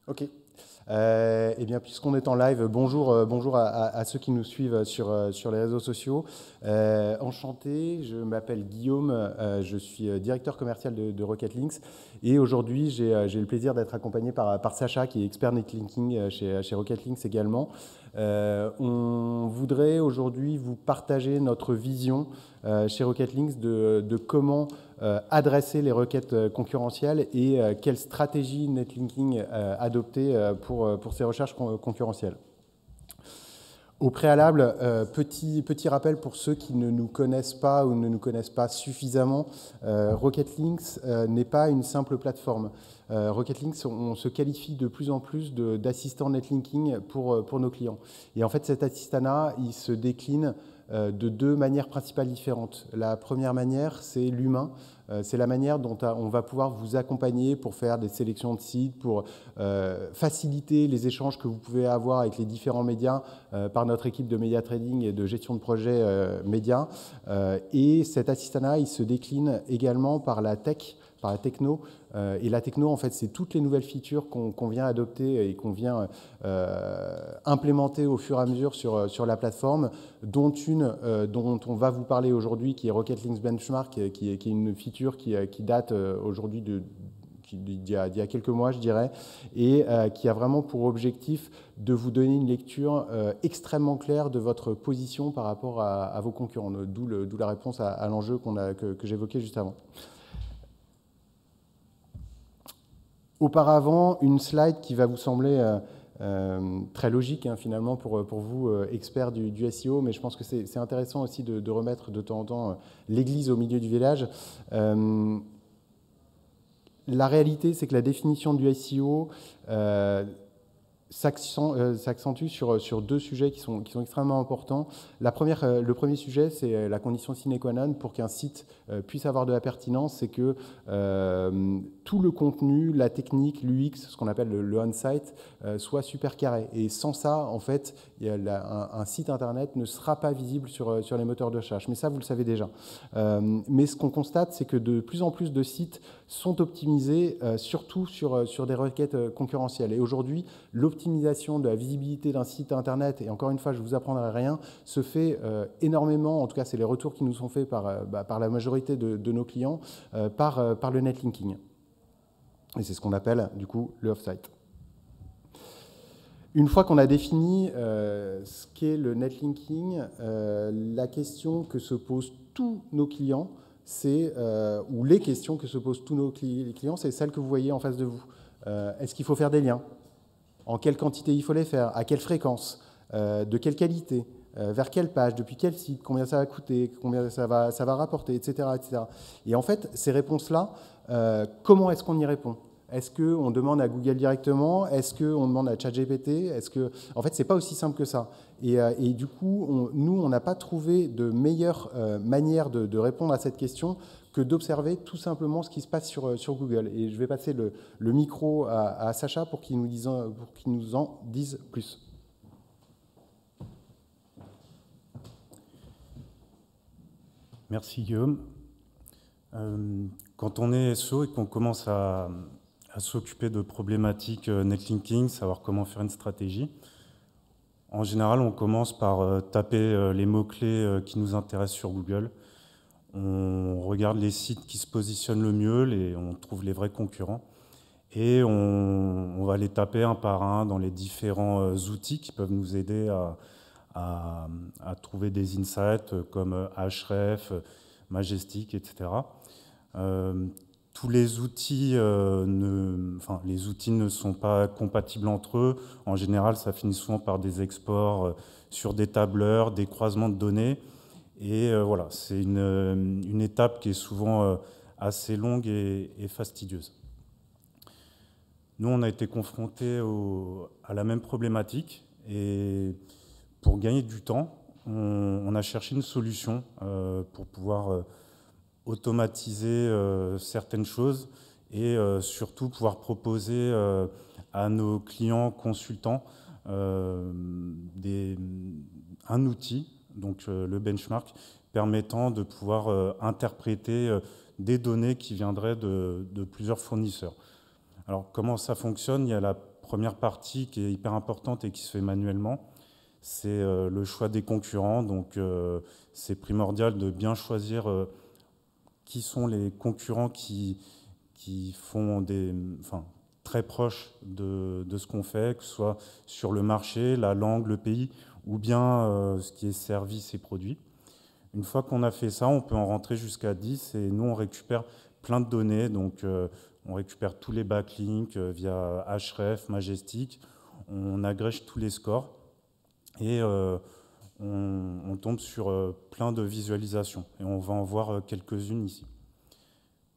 Ok. Eh bien, puisqu'on est en live, bonjour à ceux qui nous suivent sur les réseaux sociaux. Enchanté, je m'appelle Guillaume, je suis directeur commercial de Rocket Links. Et aujourd'hui, j'ai le plaisir d'être accompagné par Sacha, qui est expert netlinking chez Rocket Links également. On voudrait aujourd'hui vous partager notre vision chez Rocket Links de comment adresser les requêtes concurrentielles et quelle stratégie netlinking adopter pour ces recherches concurrentielles. Au préalable, petit rappel pour ceux qui ne nous connaissent pas ou ne nous connaissent pas suffisamment, Rocket Links n'est pas une simple plateforme. Rocket Links, on se qualifie de plus en plus d'assistants netlinking pour nos clients. Et en fait, cet assistanat, il se décline de deux manières principales différentes. La première manière, c'est l'humain. C'est la manière dont on va pouvoir vous accompagner pour faire des sélections de sites, pour faciliter les échanges que vous pouvez avoir avec les différents médias par notre équipe de média trading et de gestion de projet médias. Et cet assistanat, il se décline également par la tech, par la techno. Et la techno, en fait, c'est toutes les nouvelles features qu'on vient adopter et qu'on vient implémenter au fur et à mesure sur la plateforme, dont on va vous parler aujourd'hui, qui est Rocket Links Benchmark, qui est une feature qui date aujourd'hui d'il y a quelques mois, je dirais, et qui a vraiment pour objectif de vous donner une lecture extrêmement claire de votre position par rapport à vos concurrents, d'où la réponse à l'enjeu que j'évoquais juste avant. Auparavant, une slide qui va vous sembler très logique hein, finalement pour vous, experts du SEO, mais je pense que c'est intéressant aussi de remettre de temps en temps l'église au milieu du village. La réalité, c'est que la définition du SEO s'accentue sur deux sujets qui sont extrêmement importants. Le premier sujet, c'est la condition sine qua non pour qu'un site puisse avoir de la pertinence, c'est que tout le contenu, la technique, l'UX, ce qu'on appelle le on-site, soit super carré. Et sans ça, en fait, un site internet ne sera pas visible sur les moteurs de recherche. Mais ça, vous le savez déjà. Mais ce qu'on constate, c'est que de plus en plus de sites sont optimisés, surtout sur des requêtes concurrentielles. Et aujourd'hui, l'optimisation de la visibilité d'un site internet, et encore une fois, je ne vous apprendrai rien, se fait énormément, en tout cas, c'est les retours qui nous sont faits par la majorité de nos clients, par le netlinking. Et c'est ce qu'on appelle, du coup, le off-site. Une fois qu'on a défini ce qu'est le netlinking, la question que se posent tous nos clients, ou les questions que se posent tous nos clients, c'est celle que vous voyez en face de vous. Est-ce qu'il faut faire des liens? En quelle quantité il faut les faire? À quelle fréquence? De quelle qualité? Vers quelle page? Depuis quel site? Combien ça va coûter? Combien ça va rapporter? Etc., etc. Et en fait, ces réponses-là, comment est-ce qu'on y répond? Est-ce qu'on demande à Google directement? Est-ce qu'on demande à ChatGPT? En fait, ce n'est pas aussi simple que ça. Et du coup, nous, on n'a pas trouvé de meilleure manière de répondre à cette question que d'observer tout simplement ce qui se passe sur Google. Et je vais passer le micro à Sacha pour qu'il nous en dise plus. Merci Guillaume. Quand on est SEO et qu'on commence à s'occuper de problématiques netlinking, savoir comment faire une stratégie, en général, on commence par taper les mots-clés qui nous intéressent sur Google. On regarde les sites qui se positionnent le mieux, on trouve les vrais concurrents, et on va les taper un par un dans les différents outils qui peuvent nous aider à trouver des insights comme Ahref, Majestic, etc. Tous les outils, les outils ne sont pas compatibles entre eux. En général, ça finit souvent par des exports sur des tableurs, des croisements de données. Et voilà, c'est une étape qui est souvent assez longue et fastidieuse. Nous, on a été confrontés à la même problématique. Et pour gagner du temps, on a cherché une solution pour pouvoir automatiser certaines choses et surtout pouvoir proposer à nos clients consultants un outil, donc le benchmark, permettant de pouvoir interpréter des données qui viendraient de plusieurs fournisseurs. Alors comment ça fonctionne? Il y a la première partie qui est hyper importante et qui se fait manuellement, c'est le choix des concurrents. Donc c'est primordial de bien choisir qui sont les concurrents qui font très proches de ce qu'on fait, que ce soit sur le marché, la langue, le pays, ou bien ce qui est service et produit. Une fois qu'on a fait ça, on peut en rentrer jusqu'à 10 et nous, on récupère plein de données. Donc, on récupère tous les backlinks via Href, Majestic. On agrège tous les scores et on tombe sur plein de visualisations. Et on va en voir quelques-unes ici.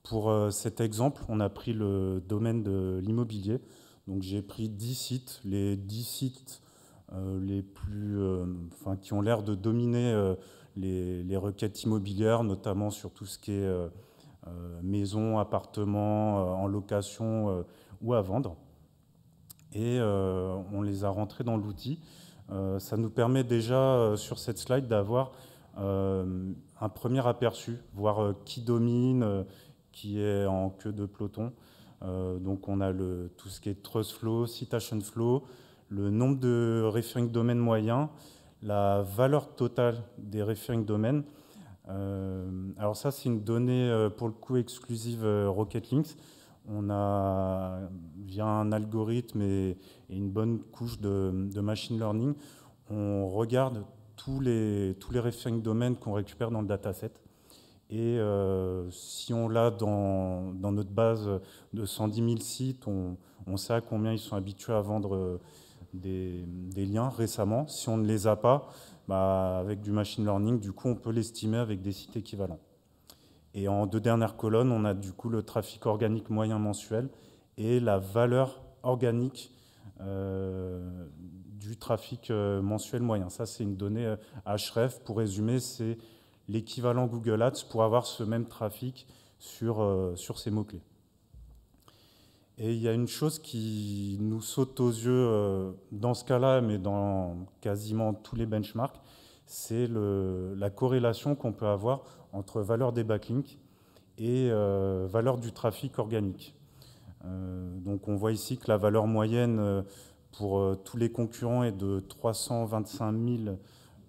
Pour cet exemple, on a pris le domaine de l'immobilier. Donc, j'ai pris 10 sites, les 10 sites les plus, qui ont l'air de dominer les requêtes immobilières, notamment sur tout ce qui est maison, appartement, en location ou à vendre. Et on les a rentrés dans l'outil. Ça nous permet déjà, sur cette slide, d'avoir un premier aperçu, voir qui domine, qui est en queue de peloton. Donc on a tout ce qui est Trust Flow, Citation Flow, le nombre de referring domaines moyens, la valeur totale des referring domaines. Alors ça, c'est une donnée pour le coup exclusive Rocketlinks. On a, via un algorithme et une bonne couche de machine learning, on regarde tous les referring domaines qu'on récupère dans le dataset. Et si on l'a dans notre base de 110 000 sites, on sait à combien ils sont habitués à vendre des liens récemment. Si on ne les a pas, avec du machine learning, du coup, on peut l'estimer avec des sites équivalents. Et en deux dernières colonnes, on a du coup le trafic organique moyen mensuel et la valeur organique du trafic mensuel moyen. Ça, c'est une donnée Href. Pour résumer, c'est l'équivalent Google Ads pour avoir ce même trafic sur ces mots-clés. Et il y a une chose qui nous saute aux yeux dans ce cas-là, mais dans quasiment tous les benchmarks, c'est la corrélation qu'on peut avoir entre valeur des backlinks et valeur du trafic organique. Donc on voit ici que la valeur moyenne pour tous les concurrents est de 325 000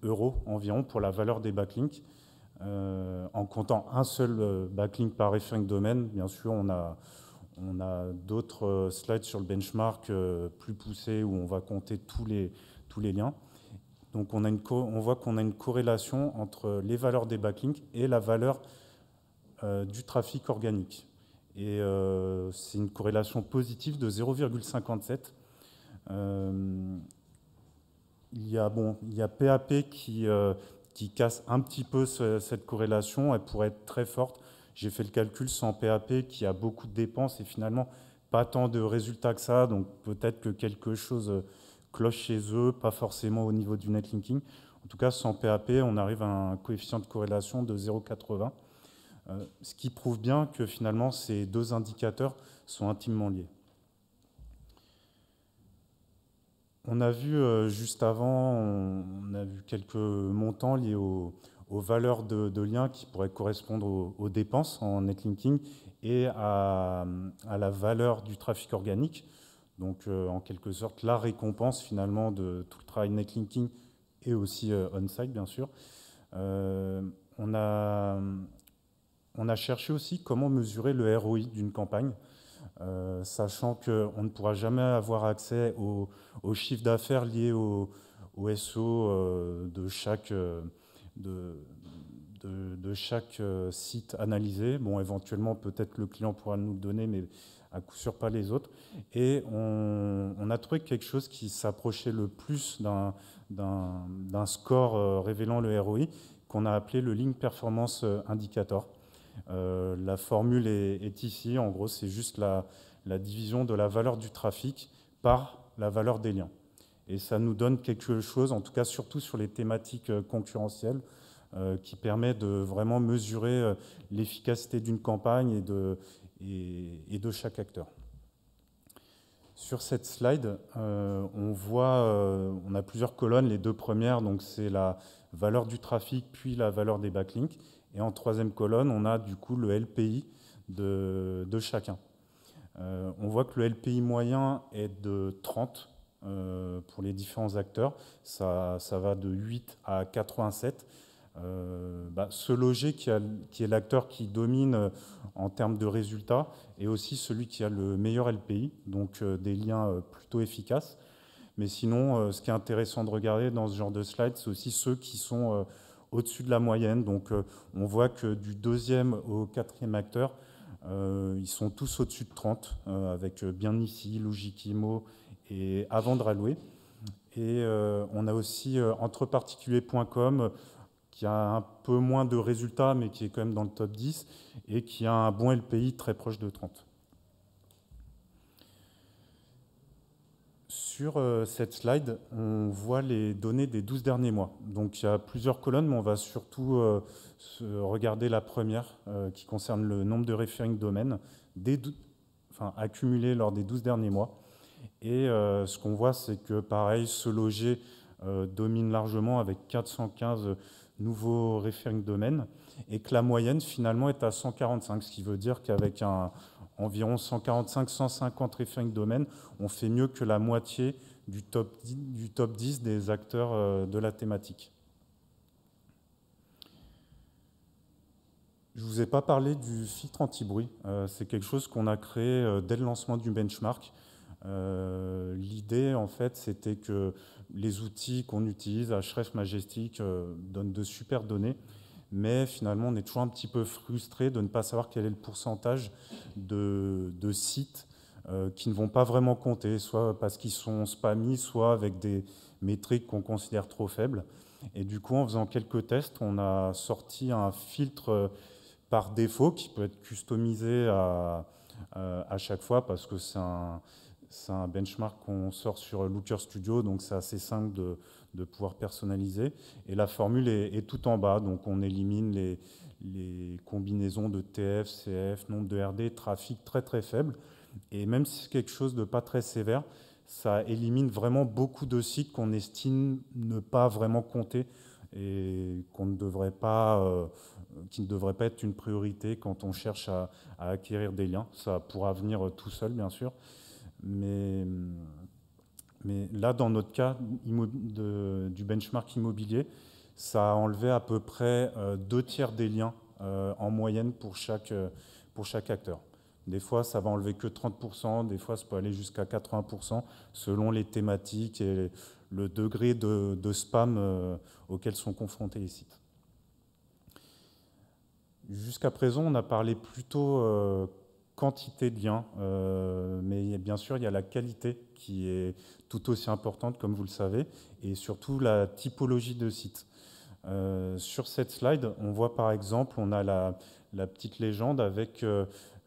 € environ pour la valeur des backlinks. En comptant un seul backlink par referring domaine, bien sûr, on a d'autres slides sur le benchmark plus poussés où on va compter tous les liens. Donc on voit qu'on a une corrélation entre les valeurs des backlinks et la valeur du trafic organique. Et c'est une corrélation positive de 0,57. Il y a PAP qui casse un petit peu cette corrélation. Elle pourrait être très forte. J'ai fait le calcul sans PAP qui a beaucoup de dépenses et finalement pas tant de résultats que ça. Donc peut-être que quelque chose cloche chez eux, pas forcément au niveau du netlinking. En tout cas, sans PAP, on arrive à un coefficient de corrélation de 0,80. Ce qui prouve bien que finalement ces deux indicateurs sont intimement liés. On a vu juste avant, on a vu quelques montants liés aux valeurs de liens qui pourraient correspondre aux dépenses en netlinking et à la valeur du trafic organique. Donc en quelque sorte la récompense finalement de tout le travail netlinking et aussi on-site bien sûr. On a cherché aussi comment mesurer le ROI d'une campagne. Sachant qu'on ne pourra jamais avoir accès au chiffre d'affaires lié au SEO de chaque site analysé. Bon, éventuellement, peut-être le client pourra nous le donner, mais à coup sûr pas les autres. Et on a trouvé quelque chose qui s'approchait le plus d'un score révélant le ROI, qu'on a appelé le Link Performance Indicator. La formule est ici. En gros, c'est juste la division de la valeur du trafic par la valeur des liens. Et ça nous donne quelque chose, en tout cas surtout sur les thématiques concurrentielles, qui permet de vraiment mesurer l'efficacité d'une campagne et de chaque acteur. Sur cette slide, on a plusieurs colonnes. Les deux premières, donc c'est la valeur du trafic puis la valeur des backlinks. Et en troisième colonne, on a du coup le LPI de chacun. On voit que le LPI moyen est de 30 pour les différents acteurs. Ça va de 8 à 87. Se loger, qui est l'acteur qui domine en termes de résultats, et aussi celui qui a le meilleur LPI, donc des liens plutôt efficaces. Mais sinon, ce qui est intéressant de regarder dans ce genre de slide, c'est aussi ceux qui sont au-dessus de la moyenne. Donc on voit que du 2e au 4e acteur, ils sont tous au-dessus de 30, avec Bien Ici, Logikimo et Avant de Rallouer. Et on a aussi entreparticuliers.com, qui a un peu moins de résultats, mais qui est quand même dans le top 10, et qui a un bon LPI très proche de 30. Sur cette slide, on voit les données des 12 derniers mois. Donc il y a plusieurs colonnes, mais on va surtout regarder la première, qui concerne le nombre de referring domaines accumulés lors des 12 derniers mois. Et ce qu'on voit, c'est que pareil, Se Loger domine largement avec 415 nouveaux referring domaines, et que la moyenne finalement est à 145, ce qui veut dire qu'avec environ 145-150 referring domaines, on fait mieux que la moitié du top 10 des acteurs de la thématique. Je ne vous ai pas parlé du filtre anti-bruit. C'est quelque chose qu'on a créé dès le lancement du benchmark. L'idée, en fait, c'était que les outils qu'on utilise, Ahrefs, Majestic, donnent de super données, mais finalement, on est toujours un petit peu frustré de ne pas savoir quel est le pourcentage de sites qui ne vont pas vraiment compter, soit parce qu'ils sont spammés, soit avec des métriques qu'on considère trop faibles. Et du coup, en faisant quelques tests, on a sorti un filtre par défaut qui peut être customisé à chaque fois, parce que c'est un benchmark qu'on sort sur Looker Studio, donc c'est assez simple de pouvoir personnaliser. Et la formule est tout en bas, donc on élimine les combinaisons de TF, CF, nombre de RD, trafic très très faible. Et même si c'est quelque chose de pas très sévère, ça élimine vraiment beaucoup de sites qu'on estime ne pas vraiment compter et qui ne devrait pas être une priorité quand on cherche à acquérir des liens. Ça pourra venir tout seul, bien sûr. Mais là, dans notre cas du benchmark immobilier, ça a enlevé à peu près 2/3 des liens en moyenne pour chaque acteur. Des fois, ça va enlever que 30%, des fois, ça peut aller jusqu'à 80%, selon les thématiques et le degré de spam auquel sont confrontés les sites. Jusqu'à présent, on a parlé plutôt quantité de liens, mais bien sûr, il y a la qualité qui est tout aussi importante, comme vous le savez, et surtout la typologie de site. Sur cette slide, on voit par exemple, on a la petite légende avec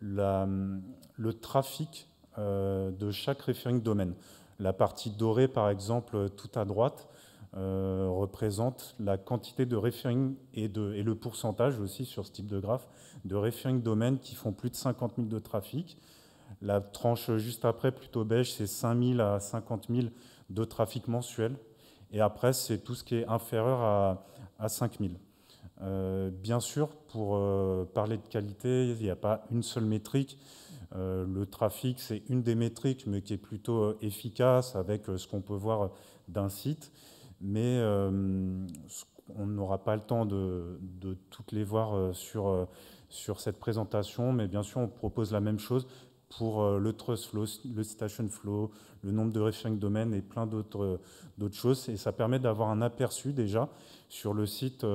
le trafic de chaque referring domaine. La partie dorée, par exemple, tout à droite, représente la quantité de referring et le pourcentage aussi sur ce type de graphe de referring domaines qui font plus de 50 000 de trafic. La tranche juste après, plutôt beige, c'est 5 000 à 50 000 de trafic mensuel. Et après, c'est tout ce qui est inférieur à 5 000. Bien sûr, pour parler de qualité, il n'y a pas une seule métrique. Le trafic, c'est une des métriques, mais qui est plutôt efficace avec ce qu'on peut voir d'un site. Mais on n'aura pas le temps de toutes les voir sur cette présentation. Mais bien sûr, on propose la même chose pour le Trust Flow, le Citation Flow, le nombre de referring domaines et plein d'autres choses. Et ça permet d'avoir un aperçu déjà sur le site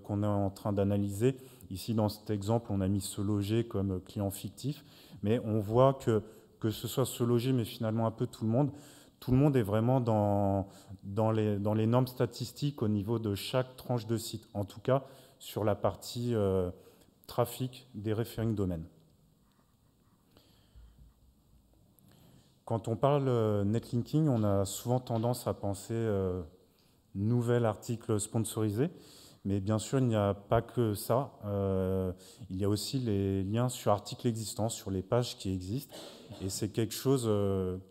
qu'on est en train d'analyser. Ici, dans cet exemple, on a mis Se Loger comme client fictif. Mais on voit que ce soit Se Loger, mais finalement un peu tout le monde est vraiment dans les normes statistiques au niveau de chaque tranche de site, en tout cas sur la partie trafic des referring domaines. Quand on parle netlinking, on a souvent tendance à penser nouvel article sponsorisé, mais bien sûr, il n'y a pas que ça. Il y a aussi les liens sur articles existants, sur les pages qui existent, et c'est quelque chose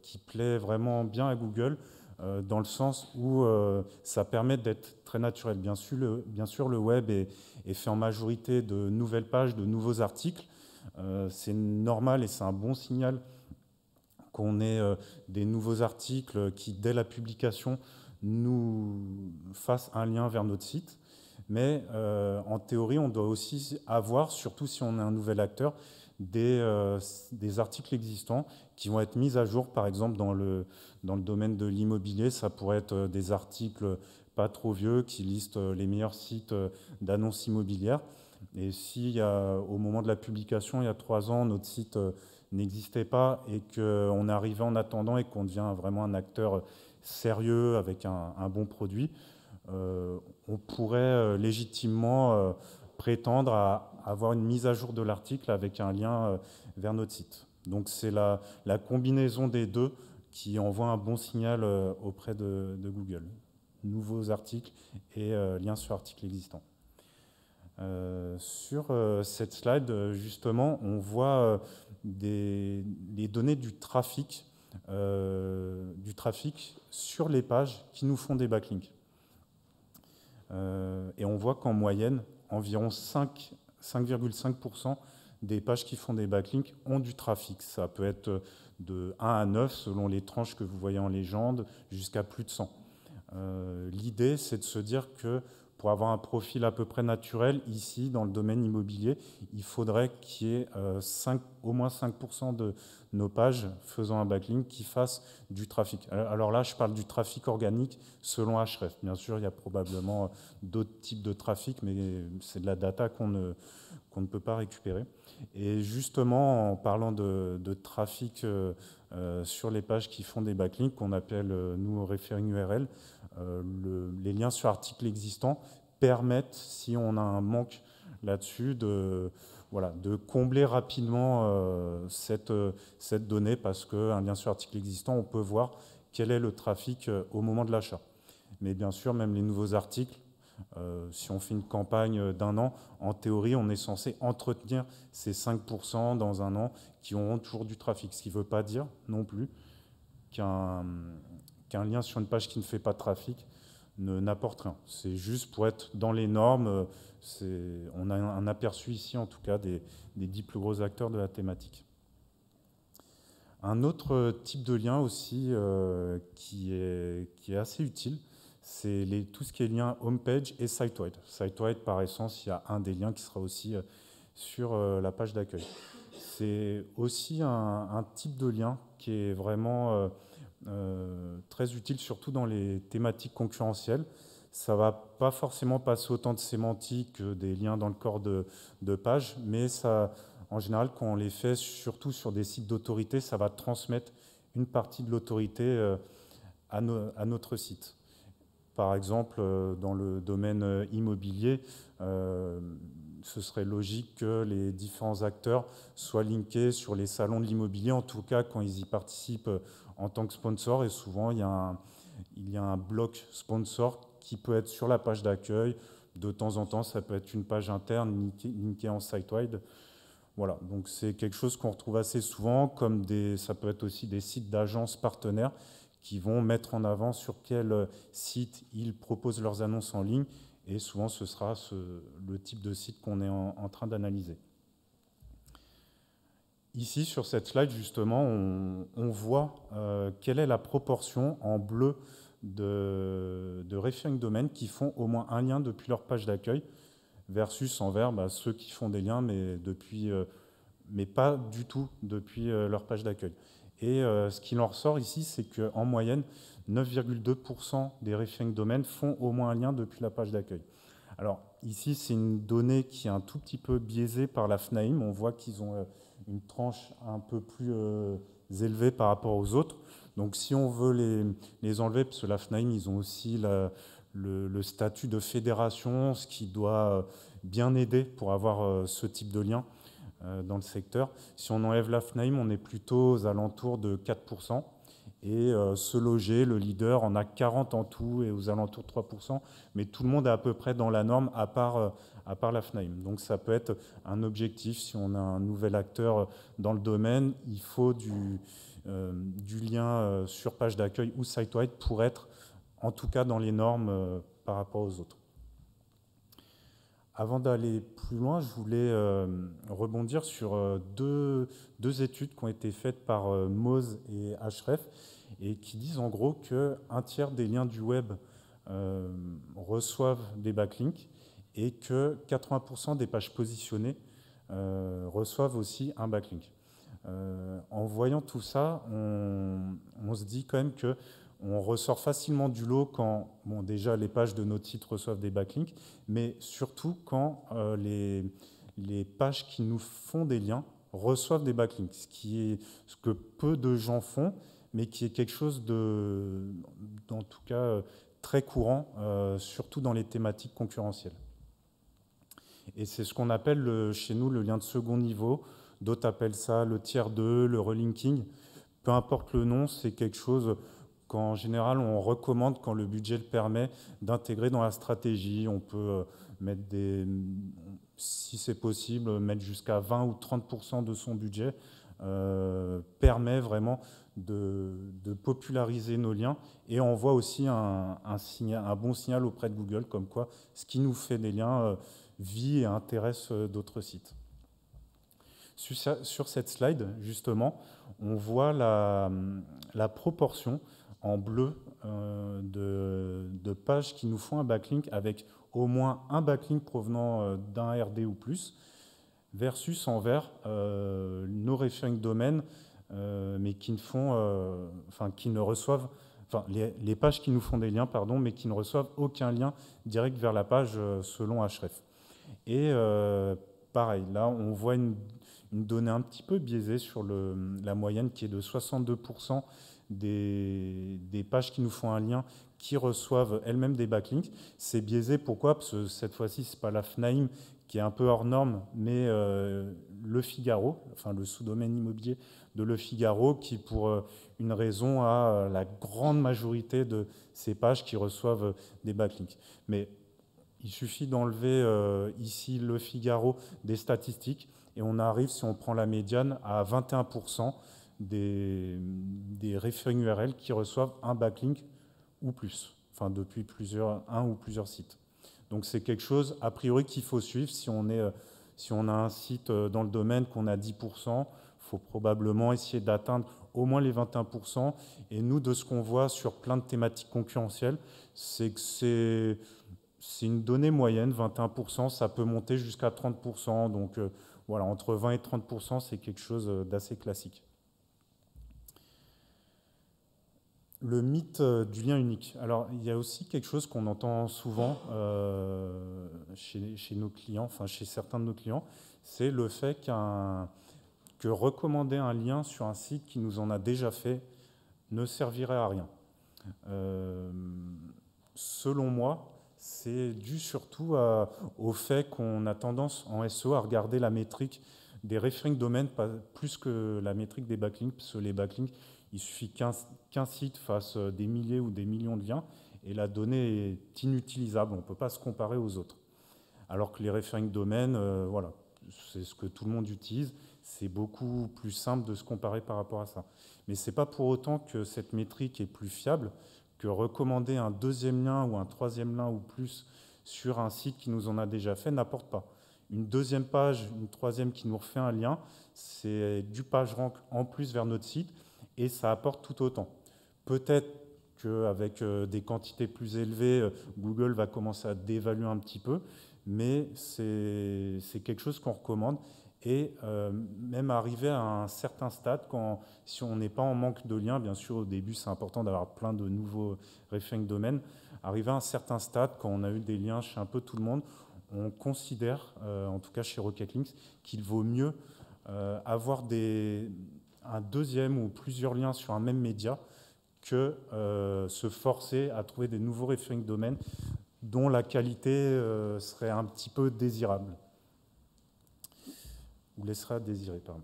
qui plaît vraiment bien à Google, dans le sens où ça permet d'être très naturel. Bien sûr, le web est fait en majorité de nouvelles pages, de nouveaux articles. C'est normal et c'est un bon signal qu'on ait des nouveaux articles qui, dès la publication, nous fassent un lien vers notre site. Mais en théorie, on doit aussi avoir, surtout si on est un nouvel acteur, des articles existants qui vont être mis à jour, par exemple dans le domaine de l'immobilier. Ça pourrait être des articles pas trop vieux qui listent les meilleurs sites d'annonces immobilières. Et si au moment de la publication, il y a 3 ans, notre site n'existait pas et qu'on est arrivé en attendant et qu'on devient vraiment un acteur sérieux avec un bon produit, on pourrait légitimement prétendre à avoir une mise à jour de l'article avec un lien vers notre site. Donc c'est la combinaison des deux qui envoie un bon signal auprès de Google. Nouveaux articles et liens sur articles existants. Sur cette slide, justement, on voit les données du trafic sur les pages qui nous font des backlinks. Et on voit qu'en moyenne, environ 5,5% des pages qui font des backlinks ont du trafic. Ça peut être de 1 à 9 selon les tranches que vous voyez en légende, jusqu'à plus de 100. L'idée, c'est de se dire que pour avoir un profil à peu près naturel, ici, dans le domaine immobilier, il faudrait qu'il y ait au moins 5% de nos pages faisant un backlink qui fassent du trafic. Alors là, je parle du trafic organique selon Ahrefs. Bien sûr, il y a probablement d'autres types de trafic, mais c'est de la data qu'on ne peut pas récupérer. Et justement, en parlant de trafic sur les pages qui font des backlinks, qu'on appelle, nous, referring URL, les liens sur articles existants permettent, si on a un manque là-dessus, de combler rapidement cette donnée, parce qu'un lien sur article existant, on peut voir quel est le trafic au moment de l'achat. Mais bien sûr, même les nouveaux articles, si on fait une campagne d'1 an, en théorie, on est censé entretenir ces 5% dans 1 an qui auront toujours du trafic. Ce qui ne veut pas dire non plus qu'un lien sur une page qui ne fait pas de trafic n'apporte rien. C'est juste pour être dans les normes. On a un aperçu ici, en tout cas, des 10 plus gros acteurs de la thématique. Un autre type de lien aussi qui est assez utile, c'est tout ce qui est lien homepage et site-wide. Site-wide, par essence, il y a un des liens qui sera aussi sur la page d'accueil. C'est aussi un type de lien qui est vraiment très utile, surtout dans les thématiques concurrentielles. Ça ne va pas forcément passer autant de sémantique que des liens dans le corps de page, mais ça, en général, quand on les fait, surtout sur des sites d'autorité, ça va transmettre une partie de l'autorité à notre site. Par exemple, dans le domaine immobilier, ce serait logique que les différents acteurs soient linkés sur les salons de l'immobilier, en tout cas quand ils y participent en tant que sponsor. Et souvent, il y a un bloc sponsor qui peut être sur la page d'accueil. De temps en temps, ça peut être une page interne linkée en site-wide. Voilà, donc c'est quelque chose qu'on retrouve assez souvent, comme ça peut être aussi des sites d'agences partenaires qui vont mettre en avant sur quel site ils proposent leurs annonces en ligne, et souvent ce sera le type de site qu'on est en train d'analyser. Ici, sur cette slide, justement, on voit quelle est la proportion en bleu de referring domain qui font au moins un lien depuis leur page d'accueil, versus en vert ceux qui font des liens, mais pas du tout depuis leur page d'accueil. Et ce qu'il en ressort ici, c'est qu'en moyenne, 9,2% des referring domains font au moins un lien depuis la page d'accueil. Alors ici, c'est une donnée qui est un tout petit peu biaisée par la FNAIM. On voit qu'ils ont une tranche un peu plus élevée par rapport aux autres. Donc si on veut les enlever, parce que la FNAIM, ils ont aussi le statut de fédération, ce qui doit bien aider pour avoir ce type de lien dans le secteur. Si on enlève la FNAIM, on est plutôt aux alentours de 4%. Et Se Loger, le leader, en a 40 en tout et aux alentours de 3%. Mais tout le monde est à peu près dans la norme, à part la FNAIM. Donc ça peut être un objectif. Si on a un nouvel acteur dans le domaine, il faut du lien sur page d'accueil ou site-wide pour être en tout cas dans les normes par rapport aux autres. Avant d'aller plus loin, je voulais rebondir sur deux études qui ont été faites par Moz et Href et qui disent en gros qu'un tiers des liens du web reçoivent des backlinks et que 80% des pages positionnées reçoivent aussi un backlink. En voyant tout ça, on se dit quand même que on ressort facilement du lot quand, bon, déjà les pages de notre site reçoivent des backlinks, mais surtout quand les pages qui nous font des liens reçoivent des backlinks, ce que peu de gens font, mais qui est quelque chose en tout cas, très courant, surtout dans les thématiques concurrentielles. Et c'est ce qu'on appelle chez nous le lien de second niveau. D'autres appellent ça le tiers 2, le relinking. Peu importe le nom, c'est quelque chose qu'en général on recommande quand le budget le permet d'intégrer dans la stratégie. On peut mettre si c'est possible, mettre jusqu'à 20 ou 30% de son budget. Permet vraiment de populariser nos liens et on voit aussi un bon signal auprès de Google comme quoi ce qui nous fait des liens vit et intéresse d'autres sites. Sur cette slide, justement, on voit la proportion en bleu de pages qui nous font un backlink avec au moins un backlink provenant d'un RD ou plus, versus en vert nos referring domaines, mais qui ne reçoivent, les pages qui nous font des liens, pardon, mais qui ne reçoivent aucun lien direct vers la page selon Href. Et pareil, là, on voit une donnée un petit peu biaisée sur la moyenne qui est de 62% des pages qui nous font un lien qui reçoivent elles-mêmes des backlinks. C'est biaisé, pourquoi? Parce que cette fois-ci, ce n'est pas la FNAIM qui est un peu hors norme, mais Le Figaro, enfin le sous-domaine immobilier de Le Figaro, qui pour une raison a la grande majorité de ces pages qui reçoivent des backlinks. Mais il suffit d'enlever ici Le Figaro des statistiques et on arrive, si on prend la médiane, à 21% des referring URL qui reçoivent un backlink ou plus, enfin depuis un ou plusieurs sites. Donc c'est quelque chose, a priori, qu'il faut suivre. Si on a un site dans le domaine qu'on a 10%, il faut probablement essayer d'atteindre au moins les 21%. Et nous, de ce qu'on voit sur plein de thématiques concurrentielles, c'est que c'est une donnée moyenne, 21%, ça peut monter jusqu'à 30%. Donc voilà, entre 20 et 30%, c'est quelque chose d'assez classique. Le mythe du lien unique. Alors, il y a aussi quelque chose qu'on entend souvent chez nos clients, enfin chez certains de nos clients, c'est le fait que recommander un lien sur un site qui nous en a déjà fait ne servirait à rien. Selon moi, c'est dû surtout au fait qu'on a tendance en SEO à regarder la métrique des referring domaines plus que la métrique des backlinks, parce que les backlinks, il suffit qu'un site fasse des milliers ou des millions de liens et la donnée est inutilisable, on ne peut pas se comparer aux autres. Alors que les referring domaines, voilà, c'est ce que tout le monde utilise, c'est beaucoup plus simple de se comparer par rapport à ça. Mais ce n'est pas pour autant que cette métrique est plus fiable, que recommander un deuxième lien ou un troisième lien ou plus sur un site qui nous en a déjà fait n'apporte pas. Une deuxième page, une troisième qui nous refait un lien, c'est du PageRank en plus vers notre site et ça apporte tout autant. Peut-être qu'avec des quantités plus élevées, Google va commencer à dévaluer un petit peu, mais c'est quelque chose qu'on recommande. Et même arriver à un certain stade, si on n'est pas en manque de liens, bien sûr au début c'est important d'avoir plein de nouveaux referring domaines, arriver à un certain stade, quand on a eu des liens chez un peu tout le monde, on considère, en tout cas chez Rocket Links, qu'il vaut mieux avoir un deuxième ou plusieurs liens sur un même média que se forcer à trouver des nouveaux referring domaines dont la qualité serait un petit peu désirable. Ou laissera désirer, pardon.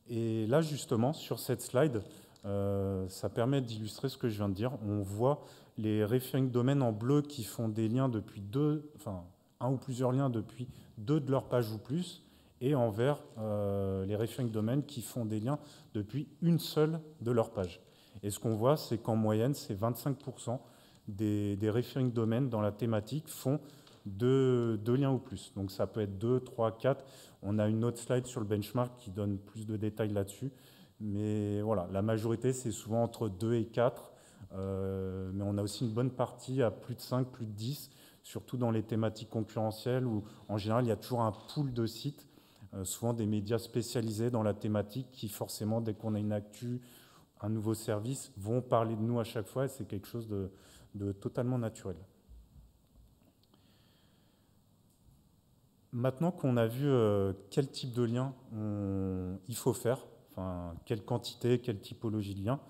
Et là, justement, sur cette slide, ça permet d'illustrer ce que je viens de dire. On voit les referring domaines en bleu qui font des liens depuis un ou plusieurs liens depuis 2 de leur page ou plus, et en vert, les referring domaines qui font des liens depuis une seule de leur page. Et ce qu'on voit, c'est qu'en moyenne, c'est 25% des referring domains dans la thématique font deux liens ou plus. Donc ça peut être 2, 3, 4. On a une autre slide sur le benchmark qui donne plus de détails là-dessus. Mais voilà, la majorité, c'est souvent entre 2 et 4. Mais on a aussi une bonne partie à plus de 5, plus de 10, surtout dans les thématiques concurrentielles où, en général, il y a toujours un pool de sites, souvent des médias spécialisés dans la thématique qui, forcément, dès qu'on a une actu, un nouveau service, vont parler de nous à chaque fois et c'est quelque chose de totalement naturel. Maintenant qu'on a vu quel type de lien il faut faire, enfin, quelle quantité, quelle typologie de lien,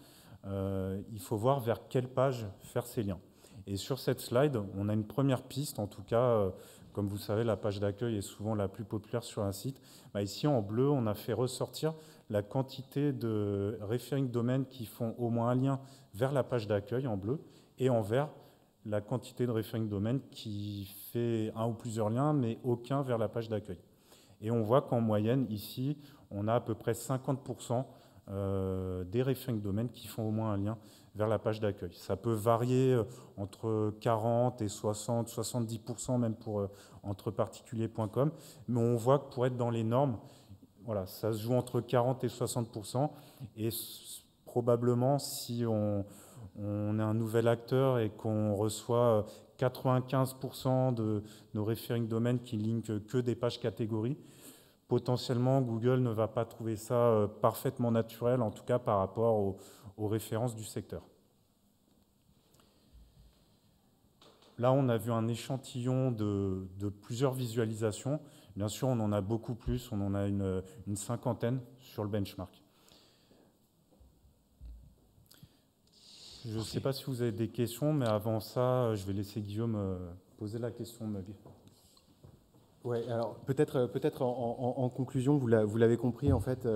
il faut voir vers quelle page faire ces liens. Et sur cette slide, on a une première piste, en tout cas, comme vous savez, la page d'accueil est souvent la plus populaire sur un site. Bah, ici, en bleu, on a fait ressortir la quantité de referring domains qui font au moins un lien vers la page d'accueil, en bleu, et en vert, la quantité de referring domain qui fait un ou plusieurs liens, mais aucun vers la page d'accueil. Et on voit qu'en moyenne, ici, on a à peu près 50% des referring domains qui font au moins un lien vers la page d'accueil. Ça peut varier entre 40 et 60, 70% même pour entreparticuliers.com, mais on voit que pour être dans les normes, voilà, ça se joue entre 40 et 60%, et probablement si on est un nouvel acteur et qu'on reçoit 95% de nos referring domains qui linkent que des pages catégories, potentiellement Google ne va pas trouver ça parfaitement naturel, en tout cas par rapport aux références du secteur. Là, on a vu un échantillon de plusieurs visualisations. Bien sûr, on en a beaucoup plus, on en a une cinquantaine sur le benchmark. Je ne sais pas si vous avez des questions, mais avant ça, je vais laisser Guillaume poser la question. Oui, alors peut-être en conclusion, vous l'avez compris, en fait,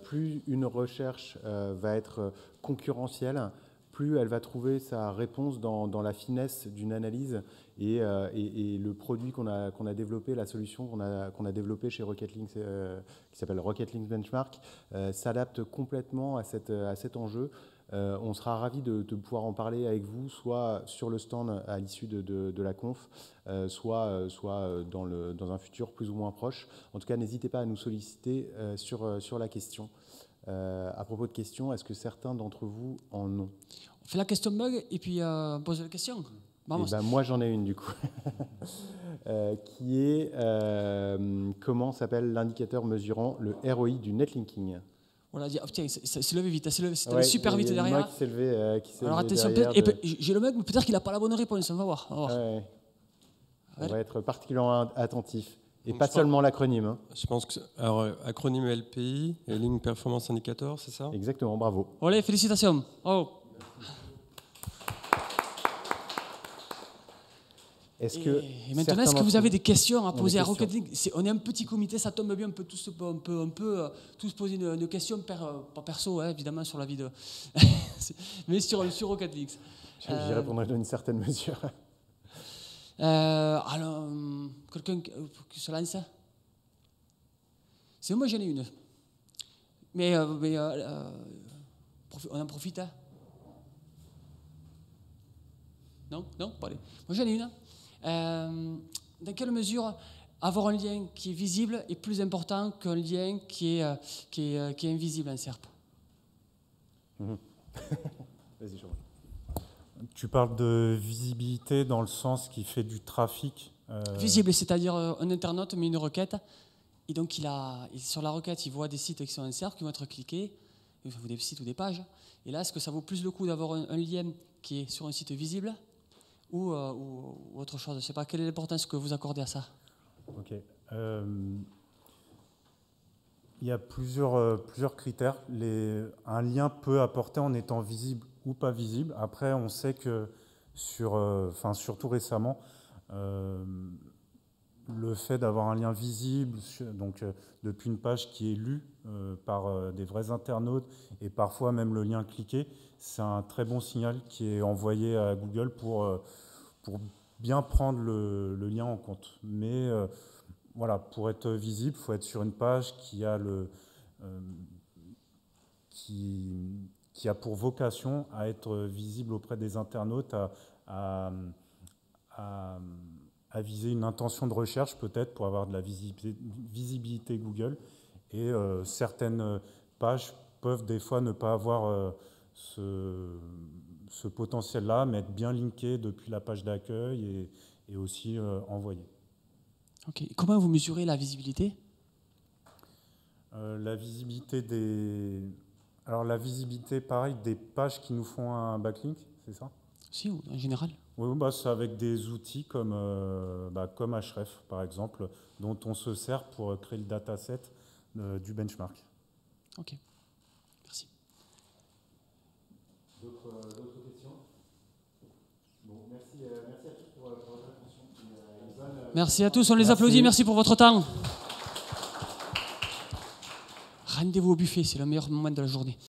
plus une recherche va être concurrentielle, plus elle va trouver sa réponse dans la finesse d'une analyse et le produit qu'on a développé, la solution qu'on a développée chez Rocket Links, qui s'appelle Rocket Links Benchmark, s'adapte complètement à cet enjeu. On sera ravis de pouvoir en parler avec vous, soit sur le stand à l'issue de la conf, soit dans un futur plus ou moins proche. En tout cas, n'hésitez pas à nous solliciter sur la question. À propos de questions, est-ce que certains d'entre vous en ont? On fait la question bug et puis on pose la question. Eh ben, moi, j'en ai une du coup, qui est comment s'appelle l'indicateur mesurant le ROI du netlinking? On a dit, oh, tiens, c'est levé vite, c'est allé super vite derrière. Moi qui s'est levé, alors attention, peut-être, j'ai le mec, mais peut-être qu'il n'a pas la bonne réponse, on va voir. Ouais. On va être particulièrement attentif. Et donc, pas seulement l'acronyme. Hein. Je pense que acronyme LPI et Link Performance Indicator, c'est ça? Exactement, bravo. Allez, félicitations. Oh. Et maintenant, est-ce que vous avez des questions à poser à Rocket League? On est un petit comité, ça tombe bien, on peut tous poser une question, pas perso, hein, évidemment, sur la vie de... mais sur Rocket League. J'y répondrai dans une certaine mesure. Alors, quelqu'un qui se lance? C'est moi, j'en ai une. Mais on en profite, hein? Non, pas allez. Moi, j'en ai une. Dans quelle mesure avoir un lien qui est visible est plus important qu'un lien qui est invisible en SERP? Vas-y, Jean. Tu parles de visibilité dans le sens qui fait du trafic. Visible, c'est-à-dire un internaute met une requête, et donc sur la requête, il voit des sites qui sont en SERP, qui vont être cliqués, des sites ou des pages. Et là, est-ce que ça vaut plus le coup d'avoir un lien qui est sur un site visible ou autre chose? Je ne sais pas, quelle est l'importance que vous accordez à ça? Ok. Il y a plusieurs critères. Un lien peut apporter en étant visible ou pas visible. Après, on sait que surtout récemment, le fait d'avoir un lien visible, donc depuis une page qui est lue par des vrais internautes et parfois même le lien cliqué, c'est un très bon signal qui est envoyé à Google pour bien prendre le lien en compte. Mais voilà, pour être visible, il faut être sur une page qui a qui a pour vocation à être visible auprès des internautes, à viser une intention de recherche peut-être pour avoir de la visibilité Google. Et certaines pages peuvent des fois ne pas avoir ce potentiel-là, mais être bien linkées depuis la page d'accueil et aussi envoyées. Ok. Comment vous mesurez la visibilité? La visibilité Alors la visibilité, pareil, des pages qui nous font un backlink, c'est ça? Si, ou en général? Oui, c'est avec des outils comme Href, par exemple, dont on se sert pour créer le dataset du benchmark. Ok, merci. D'autres questions? Bon, merci à tous pour votre attention. Merci à tous, on les applaudit, merci pour votre temps. Rendez-vous au buffet, c'est le meilleur moment de la journée.